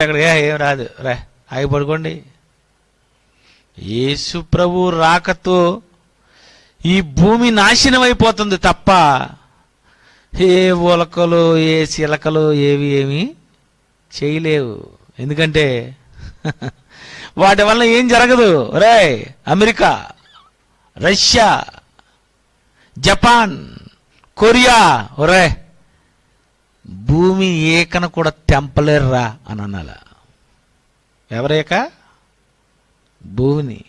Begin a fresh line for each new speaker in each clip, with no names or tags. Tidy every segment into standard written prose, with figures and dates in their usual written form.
అక్కడికి ఏం రాదు రా ఆగి పడుకోండి. యేసు ప్రభు రాకతో ఈ భూమి నాశనం అయిపోతుంది తప్ప ఏ ఉలకలు ఏ చిలకలు ఏమి చేయలేవు. ఎందుకంటే వాటి వల్ల ఏం జరగదు. రే అమెరికా, రష్యా, జపాన్, కొరియా ఒరే భూమి ఏకన కూడా తెంపలేరురా అని అనాల. ఎవరేక భూమిని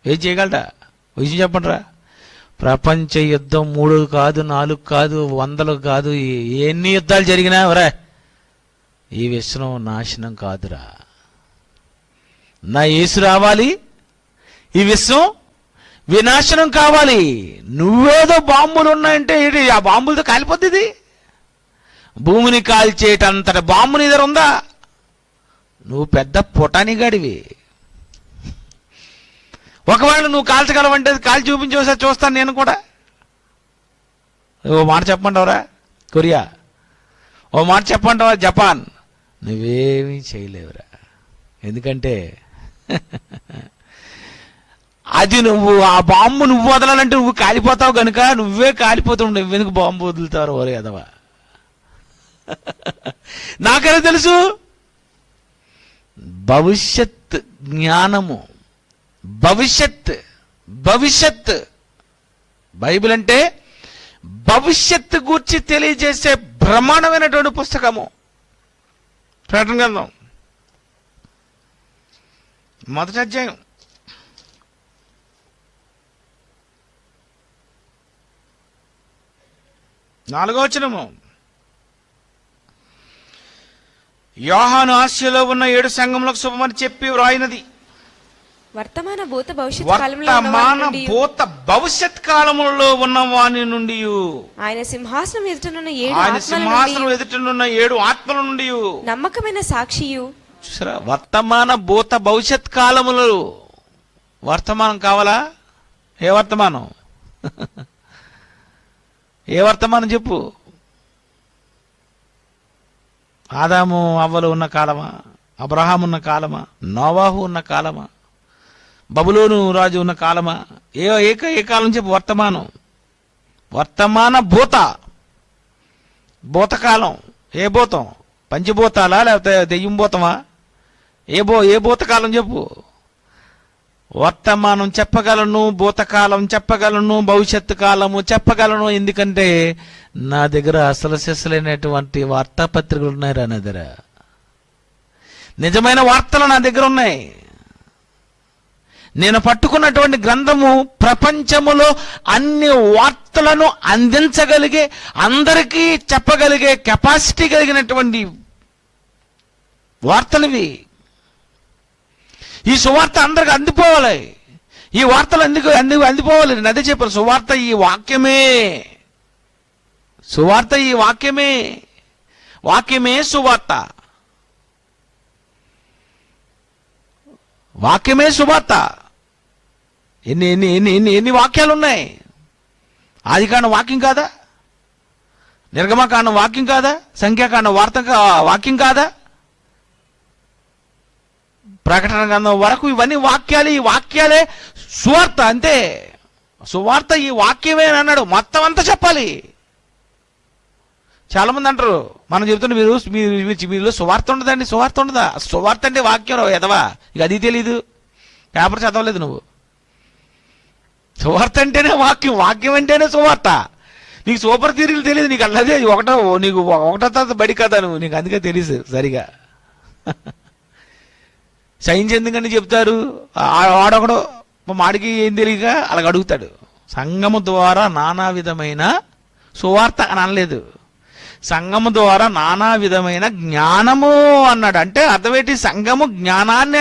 ఏం చేయగలరా? విషయం చెప్పండి రా. ప్రపంచ యుద్ధం 3 కాదు 4 కాదు 100 కాదు ఎన్ని యుద్ధాలు జరిగినా ఒరే ఈ విశ్వం నాశనం కాదురా. నా యేసు రావాలి, ఈ విశ్వం వినాశనం కావాలి. నువ్వేదో బాంబులు ఉన్నాయంటే ఏంటి? ఆ బాంబులతో కాలిపోద్ది ఇది. భూమిని కాల్చేటంతటి బాంబు నీ దగ్గర ఉందా? నువ్వు పెద్ద పొటానిగాడివి. ఒకవేళ నువ్వు కాల్చగలవంటే కాల్చి చూపించి ఒకసారి చూస్తాను నేను కూడా. ఓ మాట చెప్పమంటావరా కొరియా, ఓ మాట చెప్పమంటావా జపాన్? నువ్వేమీ చేయలేవురా. ఎందుకంటే అది నువ్వు ఆ బాంబు నువ్వు వదలాలంటే నువ్వు కాలిపోతావు కనుక నువ్వే కాలిపోతావు. నువ్వెందుకు బాంబు వదులుతావు ఓరే అదవా? నాకనే తెలుసు. భవిష్యత్ జ్ఞానము, భవిష్యత్ బైబిల్ అంటే భవిష్యత్తు గూర్చి తెలియజేసే బ్రహ్మాండమైనటువంటి పుస్తకము. ప్రకటన గ్రంథం 1వ అధ్యాయం 4వ వచనము. యోహాను ఆసియాలో ఉన్న 7 సంఘములకు శుభమని చెప్పి వ్రాయినది.
వర్తమాన భూత
భవిష్యత్ కాలములలో ఉన్న వాని నుండి
ఆయన సింహాసనం
ఎదుటనున్న 7 ఆత్మల నుండి
నమ్మకమైన సాక్షియు.
చూసారా? వర్తమాన భూత భవిష్యత్ కాలములు. వర్తమానం కావాలా? ఏ వర్తమానం? ఏ వర్తమానం చెప్పు? ఆదాము అవ్వలు ఉన్న కాలమా? అబ్రహాం ఉన్న కాలమా? నోవాహు ఉన్న కాలమా? బబులోను రాజు ఉన్న కాలమా? ఏ కాలం చెప్పు? వర్తమాన భూతకాలం. ఏ భూతం? పంచభూతాలా లేకపోతే దెయ్యం భూతమా? ఏ భూతకాలం చెప్పు? వర్తమానం చెప్పగలను, భూతకాలం చెప్పగలను, భవిష్యత్తు కాలము చెప్పగలను. ఎందుకంటే నా దగ్గర అసలు సిసలైనటువంటి వార్తాపత్రికలు ఉన్నాయి రా. నా దగ్గర నిజమైన వార్తలు నా దగ్గర ఉన్నాయి. నేను పట్టుకున్నటువంటి గ్రంథము ప్రపంచములో అన్ని వార్తలను అందించగలిగే, అందరికీ చెప్పగలిగే కెపాసిటీ కలిగినటువంటి వార్తలు ఇవి. ఈ సువార్త అందరికి అందిపోవాలి. ఈ వార్తలు అందిపోవాలి. నేను అదే చెప్పాను. సువార్త ఈ వాక్యమే. వాక్యమే సువార్త. ఎన్ని వాక్యాలు ఉన్నాయి? ఆదికాండం వాక్యం కాదా? నిర్గమకాండం వాక్యం కాదా? సంఖ్యాకాండం వాక్యం కాదా? ప్రకటన గ్రంథం వరకు ఇవన్నీ వాక్యాలు. ఈ వాక్యాలే సువార్త. అంతే. సువార్త ఈ వాక్యమే అని అన్నాడు. మొత్తం అంతా చెప్పాలి. చాలా మంది అంటారు, మనం చెబుతున్న మీలో సువార్త ఉండదండి. సువార్త ఉండదా? సువార్త అంటే వాక్యం ఎదవా. ఇక అది తెలీదు. పేపర్ చదవలేదు నువ్వు. సువార్త అంటేనే వాక్యం, వాక్యం అంటేనే సువార్త. నీకు సూపర్ థియరీలు తెలియదు. నీకు అల్లదే నీకు ఒకటో తర్వాత బడి కదా నువ్వు. నీకు అందుకే తెలుసు సరిగా. సైన్స్ ఎందుకని చెప్తారు? వాడొకడు మాడికి ఏం తెలియక అలాగ అడుగుతాడు. సంఘము ద్వారా నానా విధమైన సువార్త అని అనలేదు. సంఘము ద్వారా నానా విధమైన జ్ఞానము అన్నాడు. అంటే అర్థమేంటి? సంఘము జ్ఞానాన్ని